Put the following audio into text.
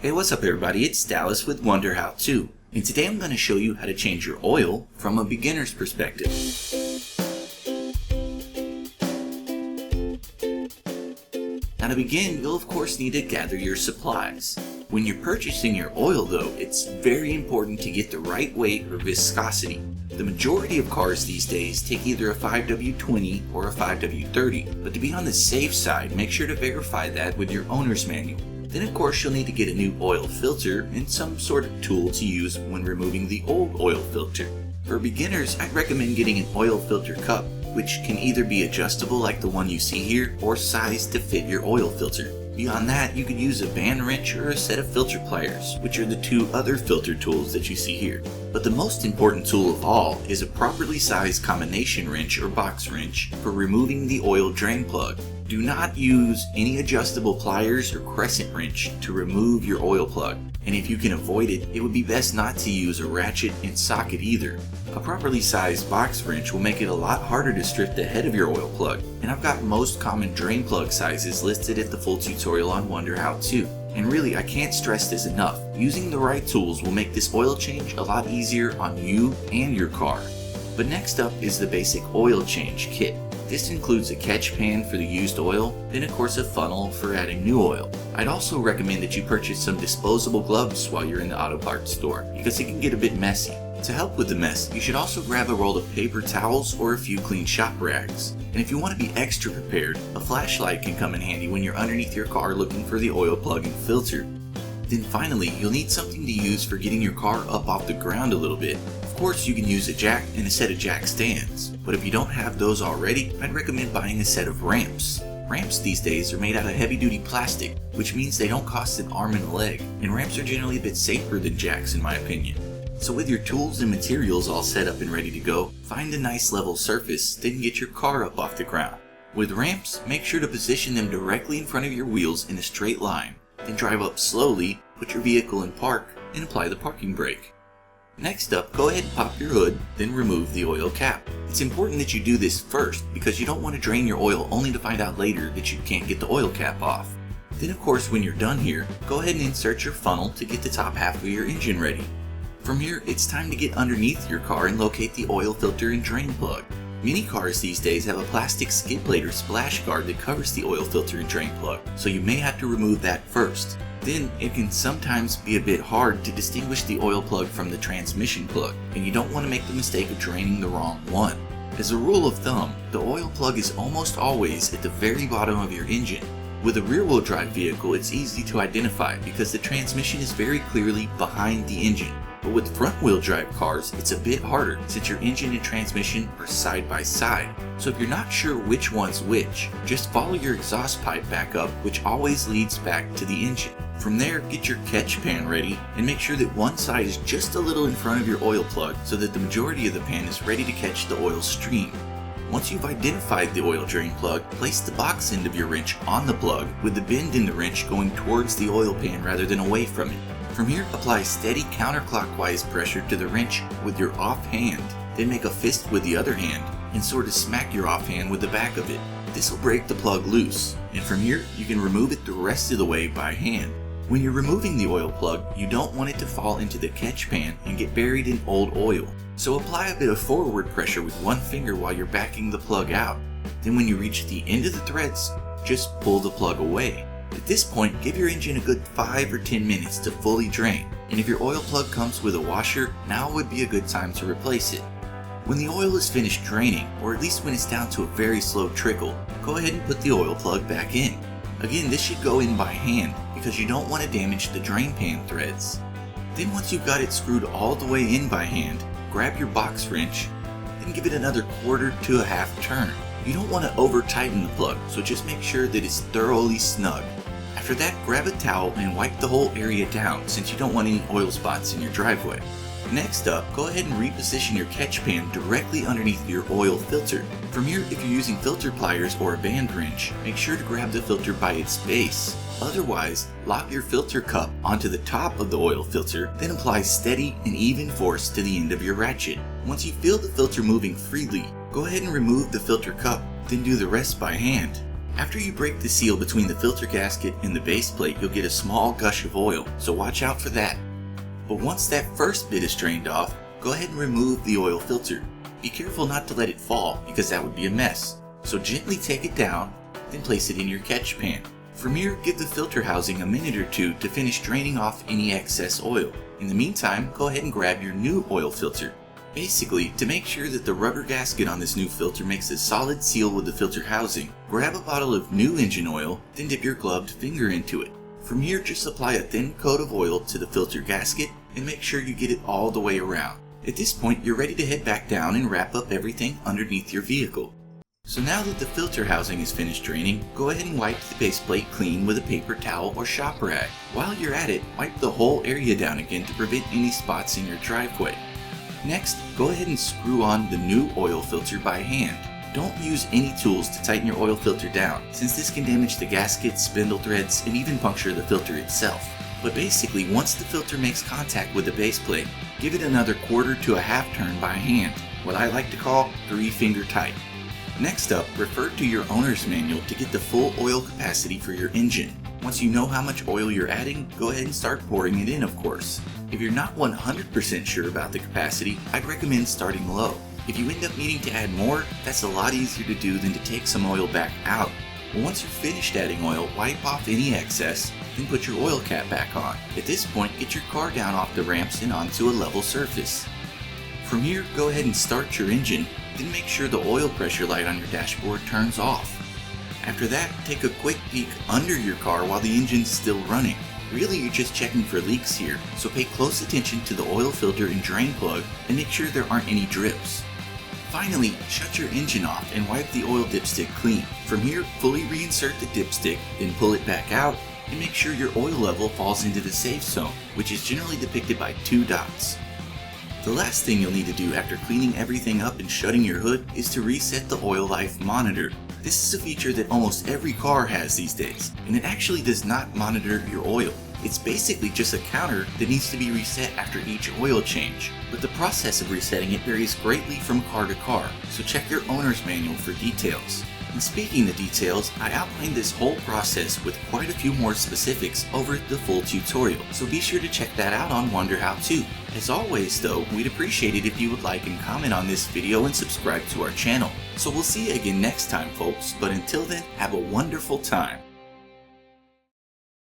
Hey, what's up everybody, it's Dallas with Wonder How To, and today I'm going to show you how to change your oil from a beginner's perspective. Now to begin, you'll of course need to gather your supplies. When you're purchasing your oil though, it's very important to get the right weight or viscosity. The majority of cars these days take either a 5W20 or a 5W30, but to be on the safe side, make sure to verify that with your owner's manual. Then of course you'll need to get a new oil filter and some sort of tool to use when removing the old oil filter. For beginners, I'd recommend getting an oil filter cup, which can either be adjustable like the one you see here, or sized to fit your oil filter. Beyond that, you could use a band wrench or a set of filter pliers, which are the two other filter tools that you see here. But the most important tool of all is a properly sized combination wrench or box wrench for removing the oil drain plug. Do not use any adjustable pliers or crescent wrench to remove your oil plug. And if you can avoid it, it would be best not to use a ratchet and socket either. A properly sized box wrench will make it a lot harder to strip the head of your oil plug, and I've got most common drain plug sizes listed at the full tutorial on Wonder How To. And really, I can't stress this enough, using the right tools will make this oil change a lot easier on you and your car. But next up is the basic oil change kit. This includes a catch pan for the used oil, then of course a funnel for adding new oil. I'd also recommend that you purchase some disposable gloves while you're in the auto parts store, because it can get a bit messy. To help with the mess, you should also grab a roll of paper towels or a few clean shop rags. And if you want to be extra prepared, a flashlight can come in handy when you're underneath your car looking for the oil plug and filter. Then finally, you'll need something to use for getting your car up off the ground a little bit. Of course, you can use a jack and a set of jack stands, but if you don't have those already, I'd recommend buying a set of ramps. Ramps these days are made out of heavy-duty plastic, which means they don't cost an arm and a leg, and ramps are generally a bit safer than jacks in my opinion. So with your tools and materials all set up and ready to go, find a nice level surface, then get your car up off the ground. With ramps, make sure to position them directly in front of your wheels in a straight line, then drive up slowly, put your vehicle in park, and apply the parking brake. Next up, go ahead and pop your hood, then remove the oil cap. It's important that you do this first because you don't want to drain your oil only to find out later that you can't get the oil cap off. Then of course when you're done here, go ahead and insert your funnel to get the top half of your engine ready. From here, it's time to get underneath your car and locate the oil filter and drain plug. Many cars these days have a plastic skid plate or splash guard that covers the oil filter and drain plug, so you may have to remove that first. Then it can sometimes be a bit hard to distinguish the oil plug from the transmission plug, and you don't want to make the mistake of draining the wrong one. As a rule of thumb, the oil plug is almost always at the very bottom of your engine. With a rear-wheel drive vehicle, it's easy to identify because the transmission is very clearly behind the engine. But with front-wheel drive cars, it's a bit harder since your engine and transmission are side by side. So if you're not sure which one's which, just follow your exhaust pipe back up, which always leads back to the engine. From there, get your catch pan ready and make sure that one side is just a little in front of your oil plug so that the majority of the pan is ready to catch the oil stream. Once you've identified the oil drain plug, place the box end of your wrench on the plug with the bend in the wrench going towards the oil pan rather than away from it. From here, apply steady counterclockwise pressure to the wrench with your off hand, then make a fist with the other hand and sort of smack your off hand with the back of it. This will break the plug loose, and from here you can remove it the rest of the way by hand. When you're removing the oil plug, you don't want it to fall into the catch pan and get buried in old oil. So apply a bit of forward pressure with one finger while you're backing the plug out. Then when you reach the end of the threads, just pull the plug away. At this point, give your engine a good 5 or 10 minutes to fully drain, and if your oil plug comes with a washer, now would be a good time to replace it. When the oil is finished draining, or at least when it's down to a very slow trickle, go ahead and put the oil plug back in. Again, this should go in by hand because you don't want to damage the drain pan threads. Then once you've got it screwed all the way in by hand, grab your box wrench and give it another quarter to a half turn. You don't want to over tighten the plug, so just make sure that it's thoroughly snug. After that, grab a towel and wipe the whole area down since you don't want any oil spots in your driveway. Next up, go ahead and reposition your catch pan directly underneath your oil filter. From here, if you're using filter pliers or a band wrench, make sure to grab the filter by its base. Otherwise, lock your filter cup onto the top of the oil filter, then apply steady and even force to the end of your ratchet. Once you feel the filter moving freely, go ahead and remove the filter cup, then do the rest by hand. After you break the seal between the filter gasket and the base plate, you'll get a small gush of oil, so watch out for that. But once that first bit is drained off, go ahead and remove the oil filter. Be careful not to let it fall, because that would be a mess. So gently take it down, then place it in your catch pan. From here, give the filter housing a minute or two to finish draining off any excess oil. In the meantime, go ahead and grab your new oil filter. Basically, to make sure that the rubber gasket on this new filter makes a solid seal with the filter housing, grab a bottle of new engine oil, then dip your gloved finger into it. From here, just apply a thin coat of oil to the filter gasket and make sure you get it all the way around. At this point, you're ready to head back down and wrap up everything underneath your vehicle. So now that the filter housing is finished draining, go ahead and wipe the base plate clean with a paper towel or shop rag. While you're at it, wipe the whole area down again to prevent any spots in your driveway. Next, go ahead and screw on the new oil filter by hand. Don't use any tools to tighten your oil filter down, since this can damage the gasket, spindle threads, and even puncture the filter itself. But basically, once the filter makes contact with the base plate, give it another quarter to a half turn by hand, what I like to call 3-finger tight. Next up, refer to your owner's manual to get the full oil capacity for your engine. Once you know how much oil you're adding, go ahead and start pouring it in, of course. If you're not 100% sure about the capacity, I'd recommend starting low. If you end up needing to add more, that's a lot easier to do than to take some oil back out. But once you're finished adding oil, wipe off any excess, then put your oil cap back on. At this point, get your car down off the ramps and onto a level surface. From here, go ahead and start your engine, then make sure the oil pressure light on your dashboard turns off. After that, take a quick peek under your car while the engine's still running. Really, you're just checking for leaks here, so pay close attention to the oil filter and drain plug and make sure there aren't any drips. Finally, shut your engine off and wipe the oil dipstick clean. From here, fully reinsert the dipstick, then pull it back out and make sure your oil level falls into the safe zone, which is generally depicted by 2 dots. The last thing you'll need to do after cleaning everything up and shutting your hood is to reset the oil life monitor. This is a feature that almost every car has these days, and it actually does not monitor your oil. It's basically just a counter that needs to be reset after each oil change. But the process of resetting it varies greatly from car to car, so check your owner's manual for details. And speaking of details, I outlined this whole process with quite a few more specifics over the full tutorial, so be sure to check that out on Wonder How To. As always though, we'd appreciate it if you would like and comment on this video and subscribe to our channel. So we'll see you again next time folks, but until then, have a wonderful time.